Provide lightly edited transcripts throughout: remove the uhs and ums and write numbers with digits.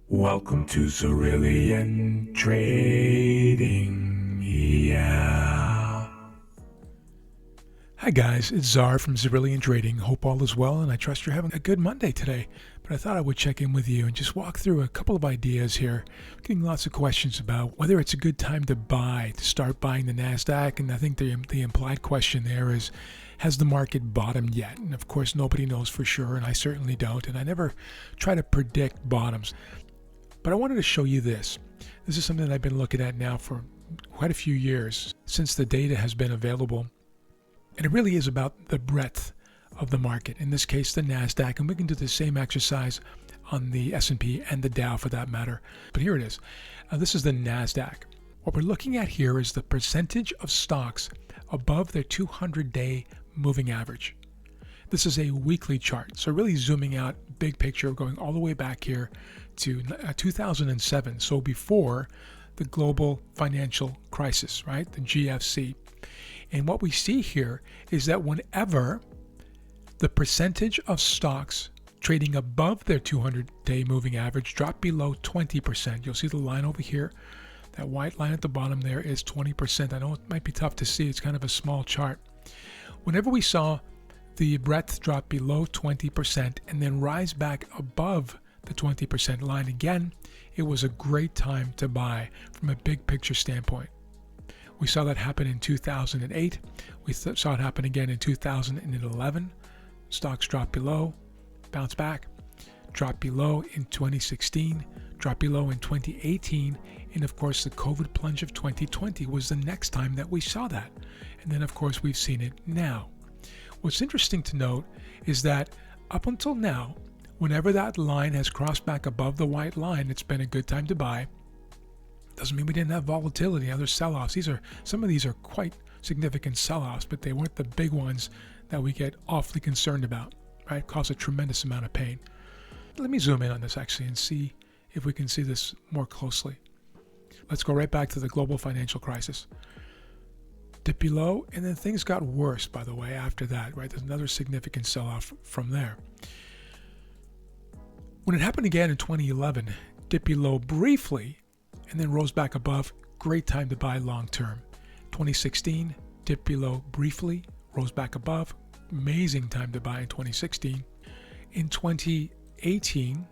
Welcome to Cerulean Trading. Yeah. Hi guys, it's Czar from Cerulean Trading. Hope all is well, and I trust you're having a good Monday today. But I thought I would check in with you and just walk through a couple of ideas here. Getting lots of questions about whether it's a good time to start buying the NASDAQ. And I think the implied question there is, has the market bottomed yet? And of course, nobody knows for sure, and I certainly don't. And I never try to predict bottoms. But I wanted to show you this. This is something that I've been looking at now for quite a few years, since the data has been available. And it really is about the breadth of the market, in this case the NASDAQ, and we can do the same exercise on the S&P and the Dow for that matter. But here it is. This is the NASDAQ. What we're looking at here is the percentage of stocks above their 200-day moving average. This is a weekly chart, so really zooming out, big picture, going all the way back here to 2007, so before the global financial crisis, right, the GFC. And what we see here is that whenever the percentage of stocks trading above their 200-day moving average drop below 20%, you'll see the line over here, that white line at the bottom there is 20%. I know it might be tough to see, it's kind of a small chart. Whenever we saw the breadth drop below 20% and then rise back above the 20% line again, it was a great time to buy from a big picture standpoint. We saw that happen in 2008. We saw it happen again in 2011. Stocks dropped below, bounced back, dropped below in 2016, dropped below in 2018, and of course the COVID plunge of 2020 was the next time that we saw that. And then of course we've seen it now. What's interesting to note is that up until now, whenever that line has crossed back above the white line, it's been a good time to buy. Doesn't mean we didn't have volatility, other sell-offs. Some of these are quite significant sell-offs, but they weren't the big ones that we get awfully concerned about, right? Cause a tremendous amount of pain. Let me zoom in on this actually and see if we can see this more closely. Let's go right back to the global financial crisis. Dip below, and then things got worse, by the way, after that, right? There's another significant sell-off from there. When it happened again in 2011, dipped below briefly and then rose back above, great time to buy long term. 2016, dipped below briefly, rose back above, amazing time to buy in 2016. In 2018,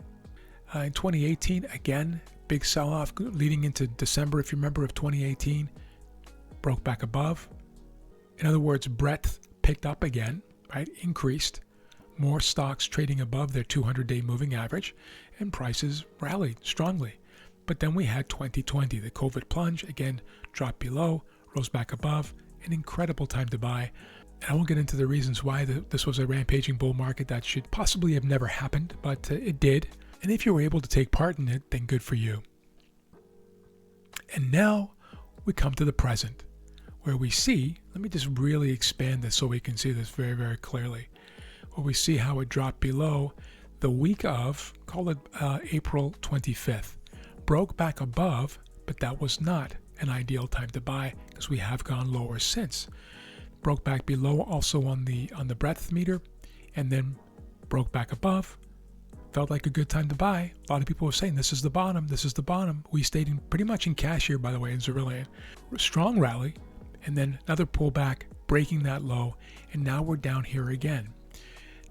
again, big sell-off leading into December, if you remember, of 2018, broke back above. In other words, breadth picked up again, right? Increased. More stocks trading above their 200-day moving average, and prices rallied strongly. But then we had 2020, the COVID plunge, again, dropped below, rose back above, an incredible time to buy. And I won't get into the reasons why this was a rampaging bull market that should possibly have never happened, but it did. And if you were able to take part in it, then good for you. And now we come to the present, where we see, let me just really expand this so we can see this very, very clearly. Where we see how it dropped below the week of, call it April 25th. Broke back above, but that was not an ideal time to buy because we have gone lower since. Broke back below also on the breadth meter, and then broke back above. Felt like a good time to buy. A lot of people were saying this is the bottom, this is the bottom. We stayed pretty much in cash here, by the way, in Cerulean. Strong rally, and then another pullback, breaking that low, and now we're down here again.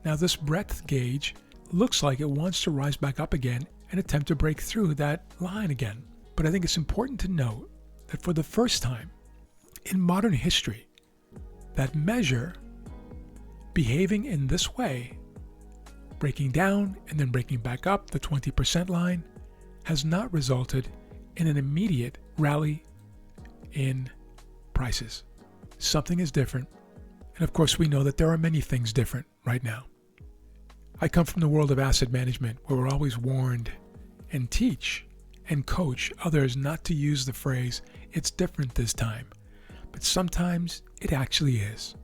Now this breadth gauge looks like it wants to rise back up again and attempt to break through that line again. But I think it's important to note that for the first time in modern history, that measure behaving in this way, breaking down and then breaking back up the 20% line, has not resulted in an immediate rally in prices. Something is different. And of course, we know that there are many things different right now. I come from the world of asset management, where we're always warned and teach and coach others not to use the phrase, "it's different this time." But sometimes it actually is.